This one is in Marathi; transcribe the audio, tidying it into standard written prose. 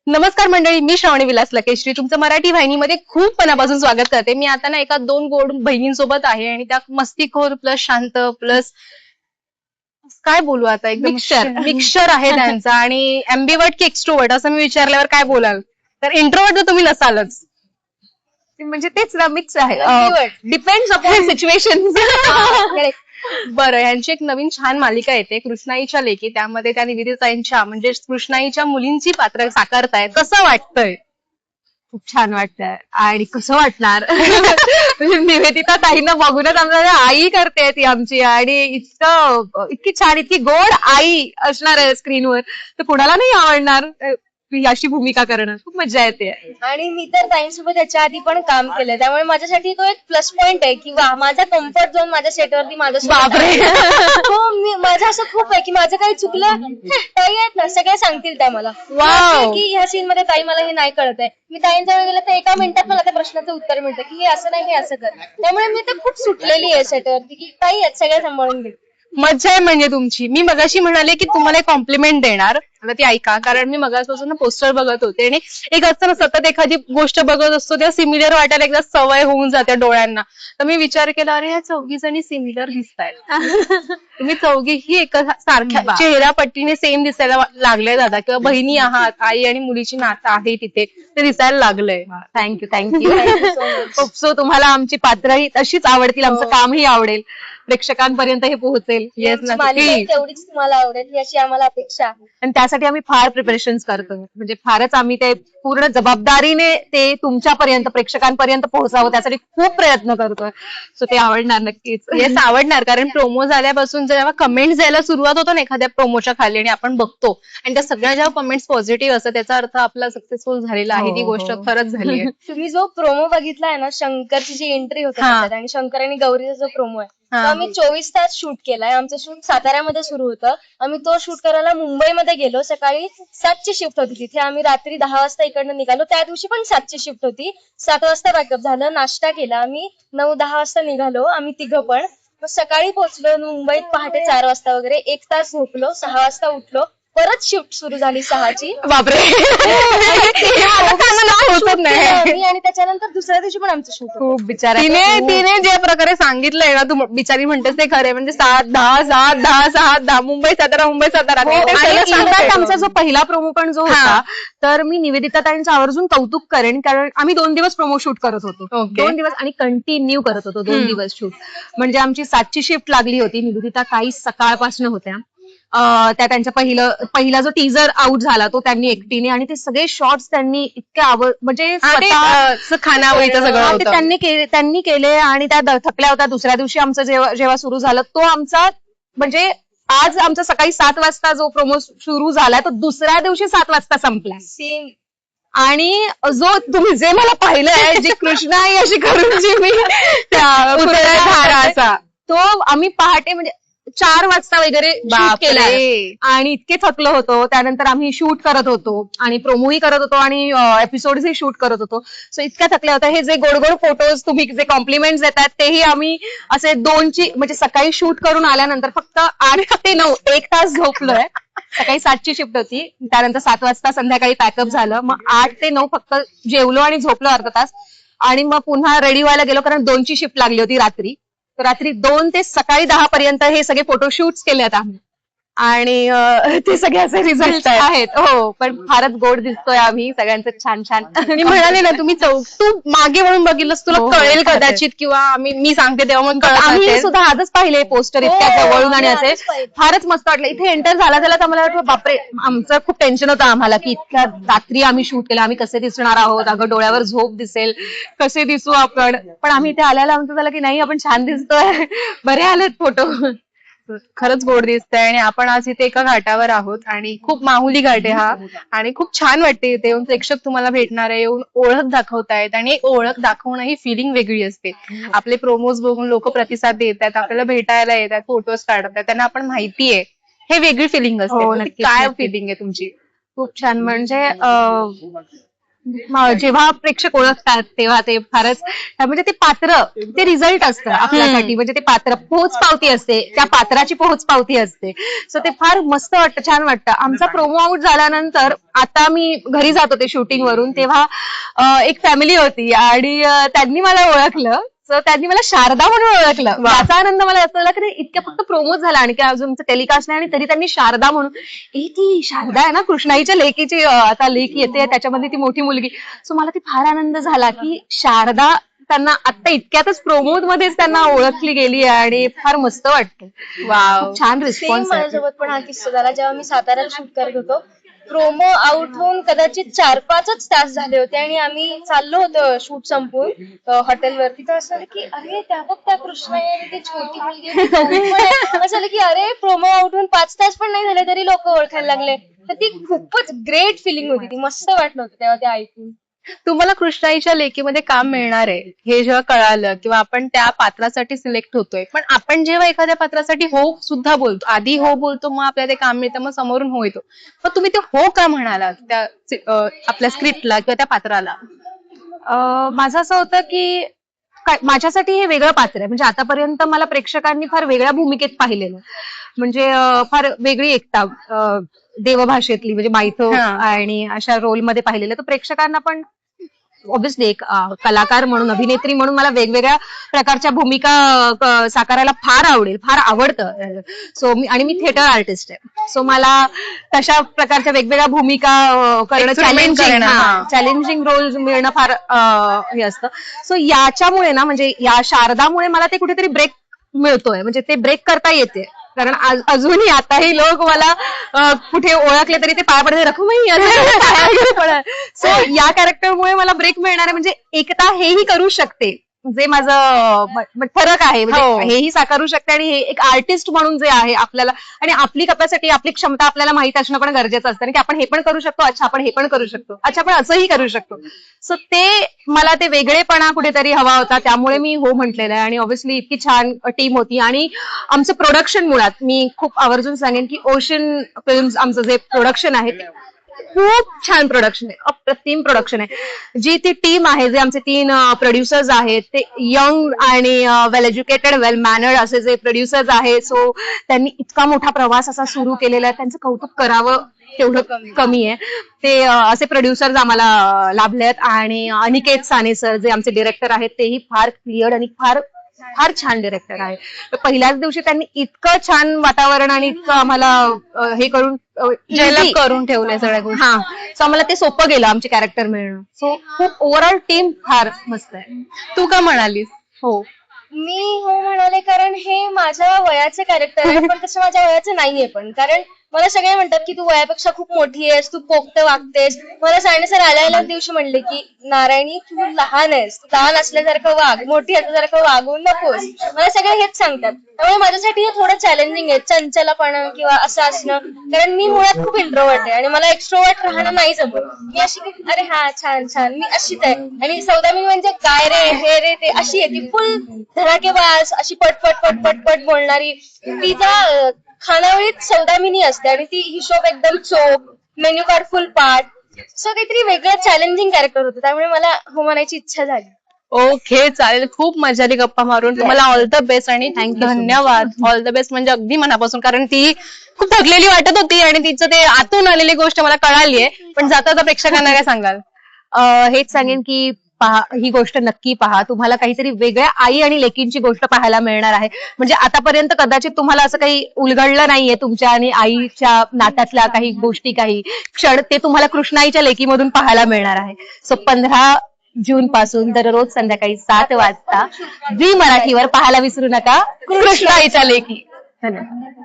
नमस्कार मंडळी, मी श्रावणी विलास लकेश्री तुमचं मराठी वाहिनीमध्ये खूप मनापासून स्वागत करते. मी आता ना एका 2 गोड बहिणींसोबत आहे आणि त्या मस्तीखोर प्लस शांत प्लस काय बोलू आता एकदम मिक्सचर आहे त्यांचा आणि एम्बिवर्ट की एक्स्ट्रोवर्ट असं मी विचारल्यावर काय बोलाल? तर इंट्रोवर्ट तर तुम्ही नसालच. म्हणजे तेच ना, मिक्स आहे. Depends upon situation. बरं, यांची एक नवीन छान मालिका येते कृष्णाईच्या लेकी. त्यामध्ये त्या निवेदिताईंच्या म्हणजे कृष्णाईच्या मुलींची पात्र साकारतायत. कसं वाटतंय? खूप छान वाटतंय. आणि कसं वाटणार निवेदिता ताईंना बघूनच आमच्या आई करते ती आमची. आणि इतकी छान, इतकी गोड आई असणार आहे स्क्रीनवर, तर कुणाला नाही आवडणार अशी भूमिका करणं. खूप मजा येते. आणि मी तर ताईंसोबत याच्या आधी पण काम केलंय, त्यामुळे माझ्यासाठी तो एक प्लस पॉइंट आहे की वा, माझा कम्फर्ट झोन माझ्या सेटवरती हो, माझं असं खूप आहे की माझं काही चुकलं ताई आहेत ना, सगळे सांगतील त्या मला की ह्या सीन मध्ये ताई मला हे नाही कळत आहे. मी ताईंजवळ गेलं तर एका मिनिटात मला त्या प्रश्नाचं उत्तर मिळतं की हे असं नाही, हे असं कर. त्यामुळे मी तर खूप सुटलेली आहे सेटवरती की ताई आहेत, सगळ्या सांभाळून घेईल. मज्जा आहे म्हणजे तुमची. मी मगाशी म्हणाले की तुम्हाला एक कॉम्प्लिमेंट देणार, आता ती ऐका. कारण मी मगापासून पोस्टर बघत होते आणि एक असतं ना, सतत एखादी गोष्ट बघत असतो त्या सिमिलर वाटायला एकदा सवय होऊन जाते डोळ्यांना. तर मी विचार केला, अरे या 4 जणी सिमिलर दिसतायत. तुम्ही 4 ही एका सारख्या चेहरा पट्टीने सेम दिसायला लागले दादा, किंवा बहिणी आहात, आई आणि मुलीची नातं आहे तिथे, ते दिसायला लागलंय. थँक्यू. सो तुम्हाला आमची पात्रही तशीच आवडतील, आमचं कामही आवडेल, प्रेक्षकांपर्यंत हे पोहोचेल. येस ना, तेवढीच तुम्हाला आवडेल याची आम्हाला अपेक्षा आहे. आणि त्यासाठी आम्ही फार प्रिपरेशन करतो. म्हणजे फारच आम्ही ते पूर्ण जबाबदारीने ते तुमच्यापर्यंत, प्रेक्षकांपर्यंत पोहोचावं, त्यासाठी खूप प्रयत्न करतोय. सो ते आवडणार नक्कीच. येस, आवडणार. कारण प्रोमो झाल्यापासून जेव्हा कमेंट्स द्यायला सुरुवात होतो ना एखाद्या प्रोमोच्या खाली आणि आपण बघतो आणि त्या सगळ्या जेव्हा कमेंट्स पॉझिटिव्ह असतात, त्याचा अर्थ आपला सक्सेसफुल झालेला आहे. ती गोष्ट खरंच झाली आहे. तुम्ही जो प्रोमो बघितलाय ना, शंकरची जी एंट्री होते आणि शंकर आणि गौरीचा जो प्रोमो आहे, तो आम्ही 24 तास शूट केलाय. आमचं शूट साताऱ्यामध्ये सुरू होतं. आम्ही तो शूट करायला मुंबईमध्ये गेलो. सकाळी 7ची शिफ्ट होती तिथे. आम्ही रात्री 10 वाजता इकडनं निघालो. त्या दिवशी पण 7ची शिफ्ट होती. 7 वाजता बॅकअप झालं, नाश्ता केला. आम्ही 9-10 वाजता निघालो. आम्ही तिघं पण मग सकाळी पोहोचलो मुंबईत पहाटे 4 वाजता वगैरे. 1 तास झोपलो, 6 वाजता उठलो. परत शिफ्ट सुरू झाली 6ची. बापरे. आणि त्याच्यानंतर दुसऱ्या दिवशी पण आमचं शूट. खूप बिचारा तिने ज्या प्रकारे सांगितलंय ना, तू बिचारी म्हणतेस ते खरे. म्हणजे 7-10 मुंबई सातारा, मुंबई सातारा. आमचा जो पहिला प्रोमो पण जो होता, तर मी निवेदिता ताईंचं आवर्जून कौतुक करेन, कारण आम्ही 2 दिवस प्रोमो शूट करत होतो. 2 दिवस आणि कंटिन्यू करत होतो 2 दिवस शूट. म्हणजे आमची 7ची शिफ्ट लागली होती. निवेदिता ताई सकाळपासून होत्या. त्यांचा पहिला जो टीजर आउट झाला तो त्यांनी एकटीने, आणि ते सगळे शॉर्ट्स त्यांनी इतके म्हणजे खानावळीचं सगळं त्यांनी केले. आणि त्या थकल्या होत्या. दुसऱ्या दिवशी आमचं जेव्हा सुरू झालं, तो आमचा म्हणजे आज आमचा सकाळी 7 वाजता जो प्रोमो सुरू झाला, तो दुसऱ्या दिवशी 7 वाजता संपला. आणि जो तुम्ही जे मला पाहिलंय, जी कृष्णा आई अशी करून जी मी धाराचा, तो आम्ही पहाटे म्हणजे 4 वाजता वगैरे शूट केलाय. आणि इतके थकलो होतो. त्यानंतर आम्ही शूट करत होतो आणि प्रोमोही करत होतो आणि एपिसोडही शूट करत होतो. सो इतक्या थकल्या होत्या. हे जे गोड गोड फोटोज तुम्ही जे कॉम्प्लिमेंट्स देतात, तेही आम्ही असे 2ची म्हणजे सकाळी शूट करून आल्यानंतर फक्त 8 ते 9 1 तास झोपलोय. सकाळी 7ची शिफ्ट होती. त्यानंतर 7 वाजता संध्याकाळी पॅकअप झालं. मग 8 ते 9 फक्त जेवलो आणि झोपलो अर्धा तास. आणि मग पुन्हा रेडी व्हायला गेलो, कारण 2ची शिफ्ट लागली होती रात्री. तर रात्री 2 ते सकाळी 10 पर्यंत हे सगळे फोटोशूट्स केलेत आम्ही. आणि ते सगळे असे रिझल्ट आहेत. हो, पण फारच गोड दिसतोय आम्ही सगळ्यांचं छान छान. मी म्हणाले ना, तुम्ही तू मागे वळून बघितलंस, तुला कळेल कदाचित, किंवा मी सांगते तेव्हा मग आम्ही सुद्धा आजच पाहिले पोस्टर इतक्या जवळून. आणि असे फारच मस्त वाटलं. इथे एंटर झाला तर मला वाटलं बापरे, आमचं खूप टेन्शन होतं आम्हाला की इतक्या रात्री आम्ही शूट केलं, आम्ही कसे दिसणार आहोत, अगं डोळ्यावर झोप दिसेल, कसे दिसू आपण. पण आम्ही इथे आल्याला आमचं झालं की नाही, आपण छान दिसतोय, बरे आलेत फोटो. खरंच गोड दिसतंय. आणि आपण आज इथे एका घाटावर आहोत आणि खूप माहुली घाट आहे हा, आणि खूप छान वाटते इथे येऊन. प्रेक्षक तुम्हाला भेटणार आहे, येऊन ओळख दाखवतायत. आणि एक ओळख दाखवणं ही फिलिंग वेगळी असते. आपले प्रोमोज बघून लोक प्रतिसाद देतात, आपल्याला भेटायला येतात, फोटोज काढतात, त्यांना आपण माहितीये, हे वेगळी फिलिंग असते. काय फिलिंग आहे तुमची? खूप छान. म्हणजे जेव्हा प्रेक्षक ओळखतात तेव्हा ते फारच म्हणजे ते पात्र ते रिझल्ट असतं आपल्यासाठी. म्हणजे ते पात्र पोहोच पावती असते, त्या पात्राची पोहोच पावती असते. सो ते फार मस्त वाटतं, छान वाटतं. आमचा प्रोमो आउट झाल्यानंतर आता मी घरी जात होते शूटिंग वरून, तेव्हा एक फॅमिली होती आणि त्यांनी मला ओळखलं. सो त्यांनी मला शारदा म्हणून ओळखलं. याचा आनंद मला असं झाला की इतक्या फक्त प्रोमोज झाला आणि काय अजून टेलिकास्ट नाही आणि तरी त्यांनी शारदा म्हणून, ती शारदा आहे ना कृष्णाईच्या लेकीची आता लेक येते त्याच्यामध्ये ती मोठी मुलगी. सो मला ती फार आनंद झाला की शारदा त्यांना आता इतक्यातच प्रोमोज मध्येच त्यांना ओळखली गेली आहे आणि फार मस्त वाटतं. वाव. छान सेम रिस्पॉन्स आहे. माझ्यासोबत पण हा किस्सा झाला जेव्हा मी साताऱ्यात शूट करत होतो. प्रोमो आउट होऊन कदाचित 4-5च तास झाले होते आणि आम्ही चाललो होतो शूट संपवून हॉटेलवरती. तर असं झालं की अरे त्या कृष्णा आहे आणि ती छोटी मुलगी आहे, ती गौरी पण आहे. असं झालं की अरे प्रोमो आउट होऊन 5 तास पण नाही झाले तरी लोक ओळखायला लागले. तर ती खूपच ग्रेट फिलिंग होती, ती मस्त वाटलं होतं तेव्हा ते ऐकून. तुम्हाला कृष्णाईच्या लेकीमध्ये काम मिळणार आहे हे जेव्हा कळालं किंवा आपण त्या पात्रासाठी सिलेक्ट होतोय, पण आपण जेव्हा एखाद्या पात्रासाठी हो सुद्धा बोलतो, आधी हो बोलतो मग आपल्याला ते काम मिळतं, मग समोरून हो येतो, मग तुम्ही ते हो का म्हणालात त्या आपल्या स्क्रिप्टला किंवा त्या पात्राला? माझं असं होतं की माझ्यासाठी हे वेगळं पात्र आहे. म्हणजे आतापर्यंत मला प्रेक्षकांनी फार वेगळ्या भूमिकेत पाहिलेलं, म्हणजे फार वेगळी एकता देवभाषेतली म्हणजे मायथो आणि अशा रोलमध्ये पाहिलेलं. तर प्रेक्षकांना पण ऑब्व्हियसली एक कलाकार म्हणून, अभिनेत्री म्हणून मला वेगवेगळ्या प्रकारच्या भूमिका साकारायला फार आवडेल, फार आवडतं. सो मी थिएटर आर्टिस्ट आहे. सो मला तशा प्रकारच्या वेगवेगळ्या भूमिका करणं चॅलेंजिंग रोल मिळणं फार हे असतं. सो याच्यामुळे ना म्हणजे या शारदामुळे मला ते कुठेतरी ब्रेक मिळतोय, म्हणजे ते ब्रेक करता येते. कारण अजूनही आताही लोक मला कुठे ओळखले तरी ते पाया पडते रखुमाई. सो या कॅरेक्टरमुळे मला ब्रेक मिळणार आहे. म्हणजे एकता हेही करू शकते, जे माझं फरक आहे. म्हणजे हेही साकारू शकते आणि हे एक आर्टिस्ट म्हणून जे आहे आपल्याला, आणि आपली कॅपॅसिटी आपली क्षमता आपल्याला माहित असणं पण गरजेचं असतं की आपण हे पण करू शकतो, अच्छा आपण हे पण करू शकतो, अच्छा आपण असंही करू शकतो. सो ते मला ते वेगळेपणा कुठेतरी हवा होता, त्यामुळे मी हो म्हटलेलं आहे. आणि ऑब्व्हियसली इतकी छान टीम होती आणि आमचं प्रोडक्शन, मुळात मी खूप आवर्जून सांगेन की ओशन फिल्म्स आमचं जे प्रोडक्शन आहे खूप छान प्रोडक्शन आहे, अप्रतिम प्रोडक्शन आहे. जी ती टीम आहे, जे आमचे 3 प्रोड्युसर्स आहेत ते यंग आणि वेल एज्युकेटेड, वेल मॅनर्ड असे जे प्रोड्युसर्स आहेत. सो त्यांनी इतका मोठा प्रवास असा सुरू केलेला आहे, त्यांचं कौतुक करावं तेवढं कमी आहे. ते असे प्रोड्युसर्स आम्हाला लाभलेत. आणि अनिकेत साने सर जे आमचे डिरेक्टर आहेत तेही फार क्लिअर आणि फार फार छान डिरेक्टर आहे. तर पहिल्याच दिवशी त्यांनी इतकं छान वातावरण आणि इतकं आम्हाला हे करून डेव्हलप करून ठेवलंय सगळ्या गोष्टी. सो आम्हाला ते सोपं गेलं आमचे कॅरेक्टर मिळणं. सो खूप ओव्हरऑल टीम फार मस्त आहे. तू का म्हणालीस हो? मी हो म्हणाले कारण हे माझ्या वयाचे कॅरेक्टर आहे, पण तसं माझ्या वयाचं नाहीये. पण कारण मला सगळे म्हणतात की तू वयापेक्षा खूप मोठी आहेस, तू पोक्त वागतेस. मला सायने सर आल्या दिवशी म्हणले की नारायणी तू लहान आहेस, तू लहान असल्यासारखं वाग, मोठी असल्यासारखं वागू नकोस. मला सगळे हेच सांगतात. त्यामुळे माझ्यासाठी हे थोडं चॅलेंजिंग आहे, चंचलपणा किंवा असं असणं. कारण मी मुळात खूप इंट्रोवर्ट आहे आणि मला एक्स्ट्रोवर्ट राहणं नाही जमत. मी अशी की अरे हा छान छान मी अशीच आहे. आणि सौदामिनी म्हणजे काय रे हे रे ते अशी आहे, ती फुल धडाकेबाज अशी पटपट पटपट पट बोलणारी. तिचा खानावळीत सौदामिनी असते आणि ती हिशोब एकदम चोख, मेन्यू कार्ड फुल पाठ. सो काहीतरी वेगळं चॅलेंजिंग कॅरेक्टर होतं, त्यामुळे मला हो म्हणायची इच्छा झाली. ओके, चालेल. खूप मजा आली गप्पा मारून. तुम्हाला ऑल द बेस्ट आणि धन्यवाद. ऑल द बेस्ट म्हणजे अगदी मनापासून, कारण ती खूप थकलेली वाटत होती आणि तिचं ते आतून आलेली गोष्ट मला कळाली आहे. पण जाता जाता प्रेक्षकांना काय सांगाल? हेच सांगेन की पहा, ही गोष्ट नक्की पहा. तुम्हाला काहीतरी वेगळ्या आई आणि लेकींची गोष्ट पाहायला मिळणार आहे. म्हणजे आतापर्यंत कदाचित तुम्हाला असं काही उलगडलं नाहीये तुमच्या आणि आईच्या नात्यातल्या काही गोष्टी, काही क्षण, ते तुम्हाला कृष्णाईच्या लेकीमधून पाहायला मिळणार आहे. सो 15 जून पासून दररोज संध्याकाळी 7 वाजता झी मराठीवर पाहायला विसरू नका कृष्णाईच्या लेकी. धन्यवाद.